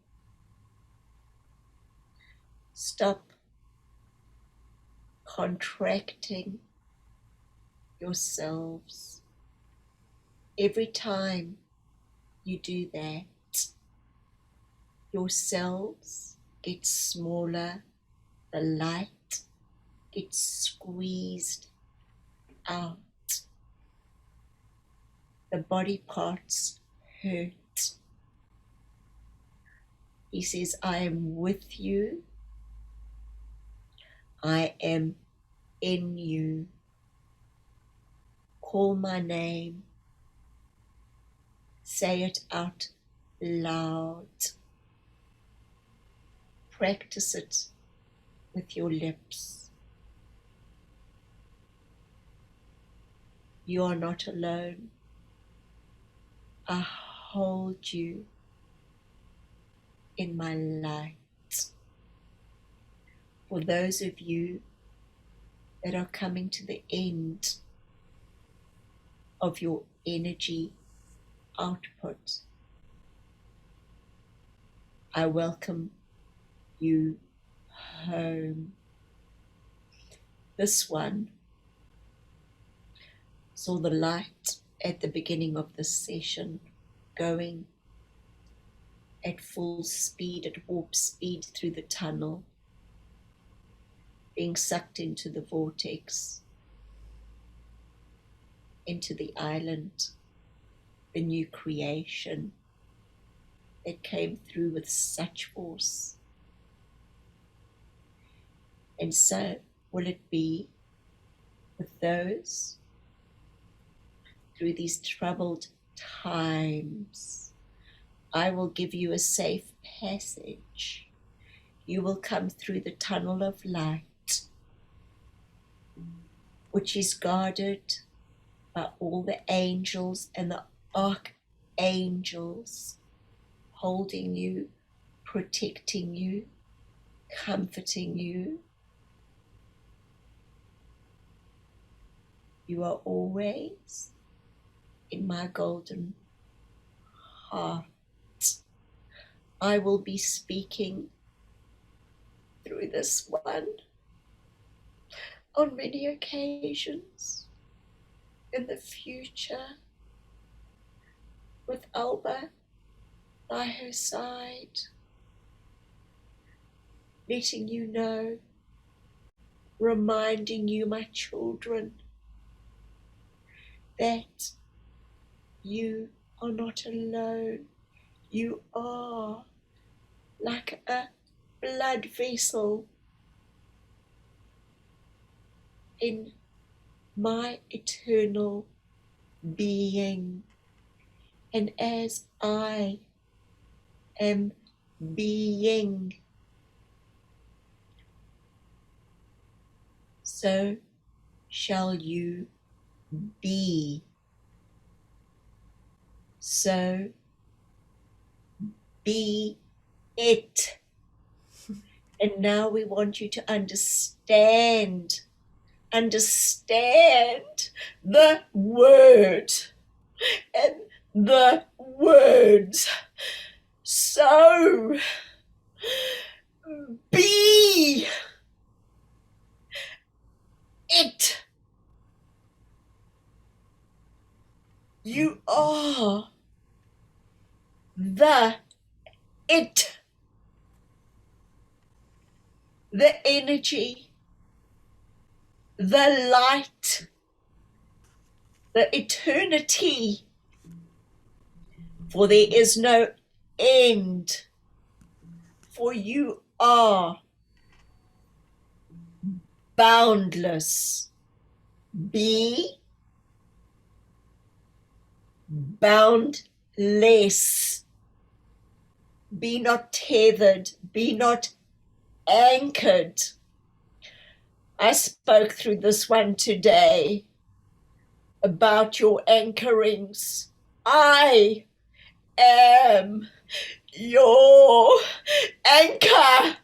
Stop contracting yourselves. Every time you do that, your cells get smaller, the light gets squeezed out, the body parts hurt. He says, I am with you, I am in you. Call my name, say it out loud. Practice it with your lips. You are not alone. I hold you in my light. For those of you that are coming to the end of your energy output, I welcome you home. This one saw the light at the beginning of this session going at full speed, at warp speed through the tunnel, being sucked into the vortex, into the island, the new creation that came through with such force. And so will it be with those through these troubled times. I will give you a safe passage. You will come through the tunnel of light, which is guarded by all the angels and the archangels, holding you, protecting you, comforting you. You are always in my golden heart. I will be speaking through this one on many occasions in the future, with Alba by her side, letting you know, reminding you, my children, that you are not alone. You are like a blood vessel in my eternal being. And as I am being, so shall you be. So be it. And now we want you to understand the word and the words. So be it. You are the it, the energy, the light, the eternity, for there is no end, for you are boundless. Be boundless. Be not tethered. Be not anchored. I spoke through this one today about your anchorings. I am your anchor.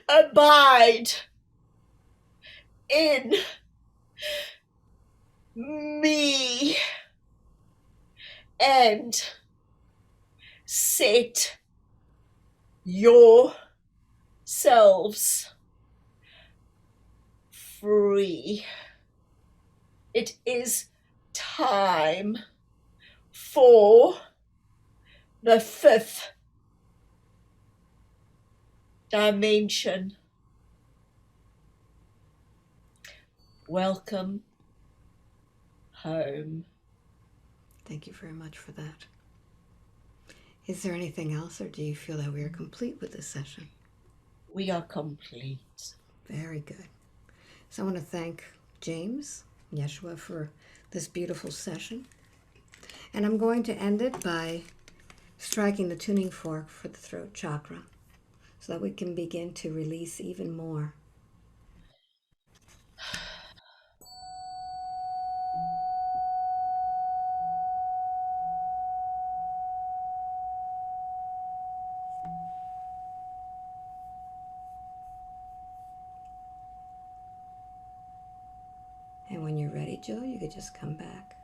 Abide in me and set yourselves free. It is time for the fifth dimension. Welcome home. Thank you very much for that. Is there anything else, or do you feel that we are complete with this session? We are complete. Very good. So I want to thank James, Yeshua, for this beautiful session. And I'm going to end it by striking the tuning fork for the throat chakra so that we can begin to release even more. And when you're ready, Jill, you could just come back.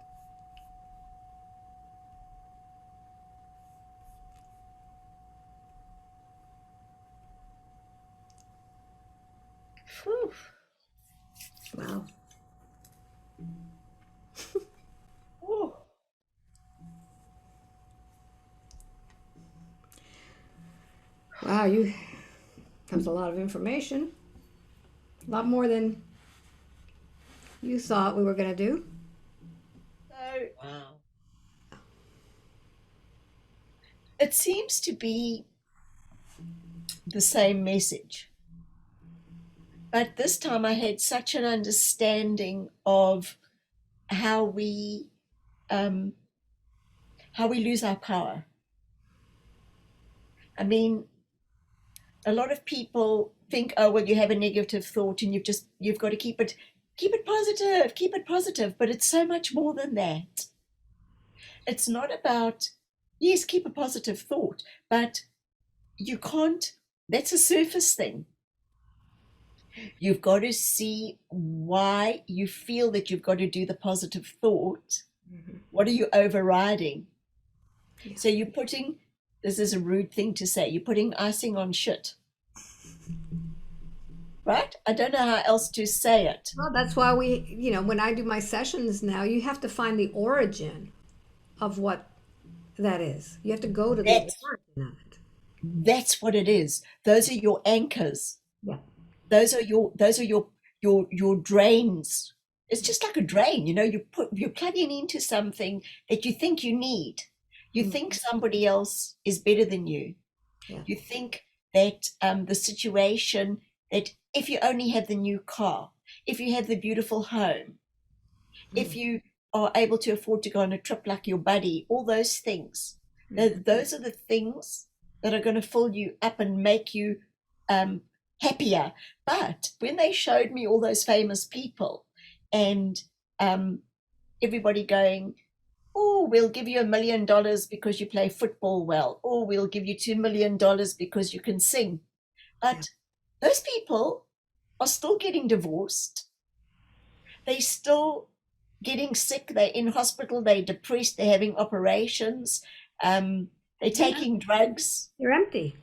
Whew. Wow. Oh. Wow, that was a lot of information. A lot more than you thought we were going to do. Wow. It seems to be the same message. But this time I had such an understanding of how we lose our power. I mean, a lot of people think, oh, well, you have a negative thought and you've got to keep it positive. But it's so much more than that. It's not about, yes, keep a positive thought, but you can't, that's a surface thing. You've got to see why you feel that you've got to do the positive thought. Mm-hmm. What are you overriding? Yeah. So you're putting, this is a rude thing to say, you're putting icing on shit. Right? I don't know how else to say it. Well, that's why when I do my sessions now, you have to find the origin of what that is. You have to go to the origin of it. That's what it is. Those are your anchors. Yeah. Those are your drains. It's just like a drain, you're plugging into something that you think you need. You think somebody else is better than you. Yeah. You think that the situation, that if you only have the new car, if you have the beautiful home, if you are able to afford to go on a trip like your buddy, all those things, those are the things that are going to fill you up and make you happier. But when they showed me all those famous people and everybody going, oh, we'll give you $1 million because you play football well, or we'll give you $2 million because you can sing. But those people are still getting divorced. They're still getting sick. They're in hospital. They're depressed. They're having operations. They're taking drugs. You're empty.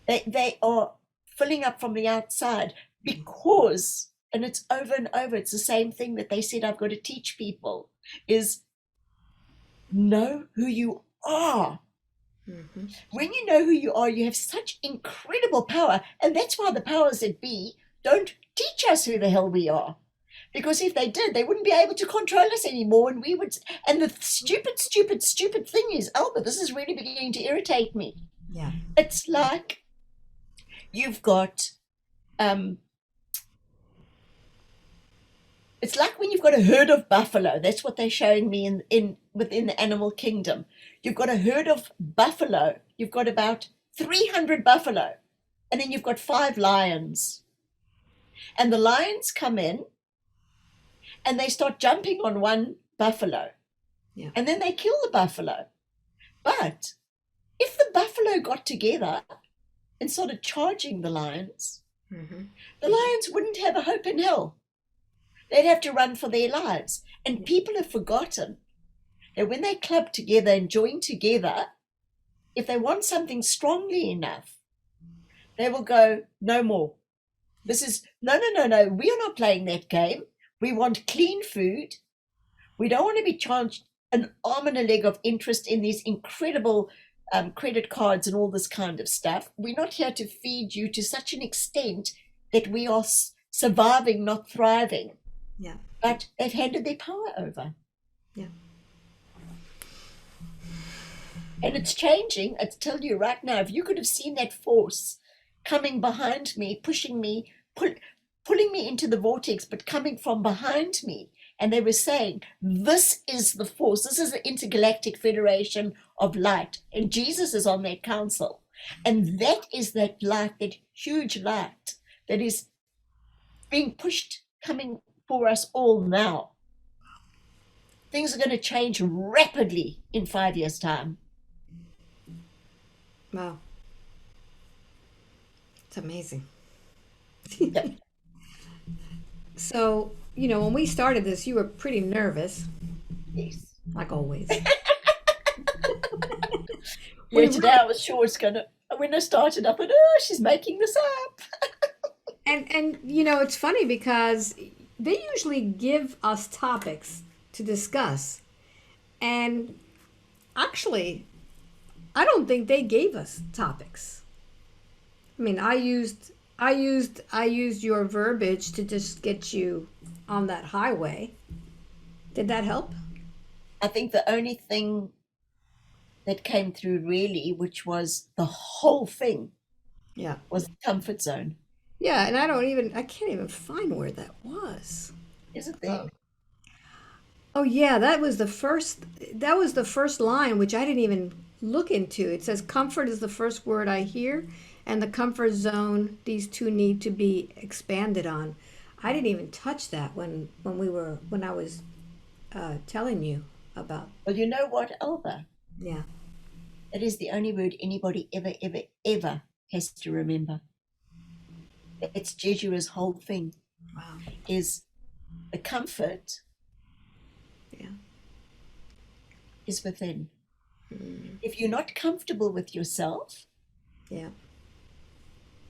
They are filling up from the outside because, and it's over and over, it's the same thing that they said I've got to teach people, is know who you are. Mm-hmm. When you know who you are, you have such incredible power. And that's why the powers that be don't teach us who the hell we are. Because if they did, they wouldn't be able to control us anymore. And we would. And the stupid thing is, Alba, this is really beginning to irritate me. Yeah. It's like you've got It's like when you've got a herd of buffalo. That's what they're showing me in within the animal kingdom. You've got a herd of buffalo. You've got about 300 buffalo, and then you've got 5 lions. And the lions come in, and they start jumping on one buffalo, Yeah. and then they kill the buffalo. But if the buffalo got together and started charging the lions, the lions wouldn't have a hope in hell. They'd have to run for their lives. And people have forgotten that when they club together and join together, if they want something strongly enough, they will go, no more. This is, no, we are not playing that game. We want clean food. We don't want to be charged an arm and a leg of interest in these incredible credit cards and all this kind of stuff. We're not here to feed you to such an extent that we are surviving, not thriving. Yeah. But they've handed their power over. Yeah. And it's changing. I tell you right now, if you could have seen that force coming behind me, pushing me, pulling me into the vortex, but coming from behind me. And they were saying, this is the force. This is the Intergalactic Federation of Light. And Jesus is on that council. And that is that light, that huge light that is being pushed, coming for us all now. Things are going to change rapidly in 5 years' time. Wow. It's amazing. Yep. So, when we started this, you were pretty nervous, Yes. like always. Yeah, today I was sure it's going to, when I started, I thought, oh, she's making this up. And it's funny because they usually give us topics to discuss. And actually, I don't think they gave us topics. I mean, I used your verbiage to just get you on that highway. Did that help? I think the only thing that came through really, which was the whole thing, Yeah. was the comfort zone. Yeah, and I can't even find where that was. Is it there? Oh yeah, that was the first line, which I didn't even look into. It says comfort is the first word I hear, and the comfort zone, these two need to be expanded on. I didn't even touch that when I was telling you about. Well, you know what, Alba? Yeah. It is the only word anybody ever has to remember. It's Jeshua's whole thing. Wow. Is the comfort. Yeah. Is within. If you're not comfortable with yourself, yeah,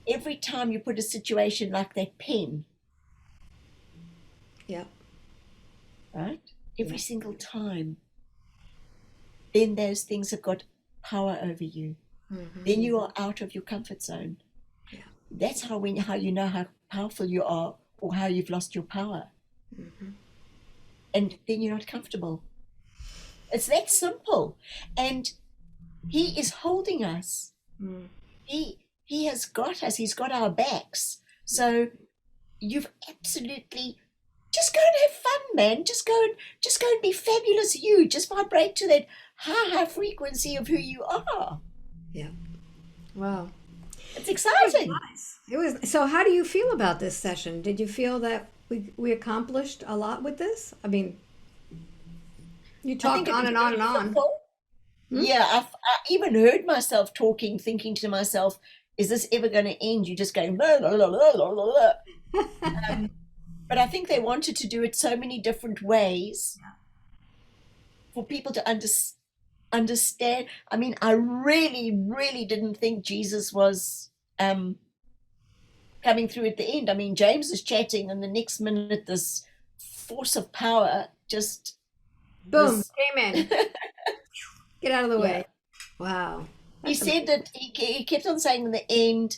every time you put a situation like that pen, yeah, right? Every single time, then those things have got power over you. Then you are out of your comfort zone. Yeah. That's how you know how powerful you are or how you've lost your power. And then you're not comfortable. It's that simple. And he is holding us. He has got us. He's got our backs. So you've absolutely just go and have fun, man. Just go and be fabulous you. Just vibrate to that high frequency of who you are. Yeah. Wow. It's exciting. It was. So how do you feel about this session? Did you feel that we accomplished a lot with this? I mean, you talked on and on and on. Yeah, I even heard myself talking, thinking to myself, is this ever going to end? You just going, blah, blah, blah, blah, blah, blah. But I think they wanted to do it so many different ways for people to understand. I mean, I really, really didn't think Jesus was coming through at the end. I mean, James is chatting, and the next minute, this force of power just... Boom, came in. Get out of the way. Yeah. Wow. He said that he kept on saying in the end,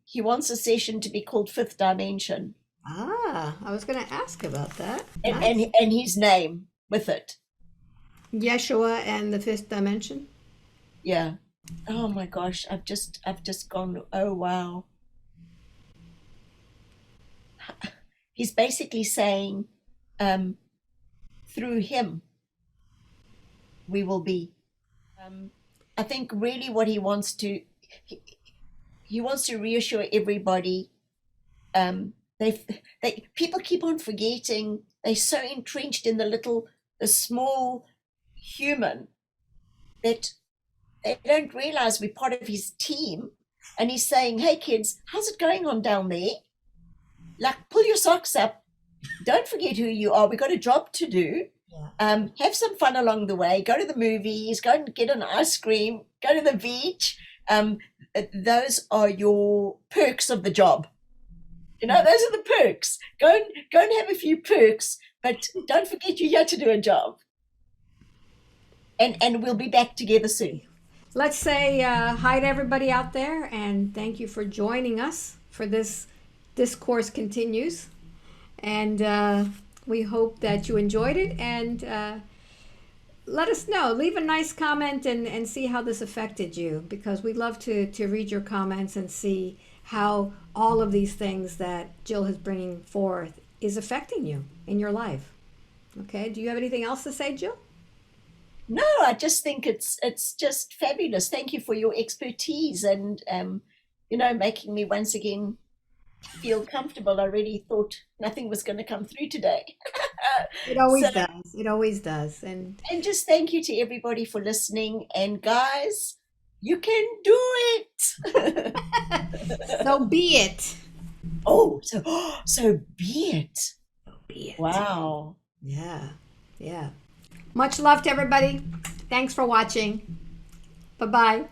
he wants a session to be called Fifth Dimension. I was going to ask about that. And his name with it. Yeshua and the Fifth Dimension? Yeah. Oh my gosh, I've just gone, oh wow. he's basically saying, through him, we will be. I think really what he wants to reassure everybody. People keep on forgetting. They're so entrenched in the small human that they don't realize we're part of his team. And he's saying, hey kids, how's it going on down there? Like, pull your socks up. Don't forget who you are. We've got a job to do. Yeah. Have some fun along the way. Go to the movies. Go and get an ice cream. Go to the beach. Those are your perks of the job. Those are the perks. Go and have a few perks, but don't forget you're here to do a job. And we'll be back together soon. Let's say hi to everybody out there, and thank you for joining us for this Discourse Continues. And we hope that you enjoyed it, and let us know. Leave a nice comment and see how this affected you, because we'd love to read your comments and see how all of these things that Jill is bringing forth is affecting you in your life. Okay, do you have anything else to say, Jill? No, I just think it's just fabulous. Thank you for your expertise and making me once again feel comfortable. I really thought nothing was going to come through today. It always does. It always does. And just thank you to everybody for listening. And guys, you can do it. So be it. Oh, so be it. So be it. Wow. Yeah. Yeah. Much love to everybody. Thanks for watching. Bye-bye.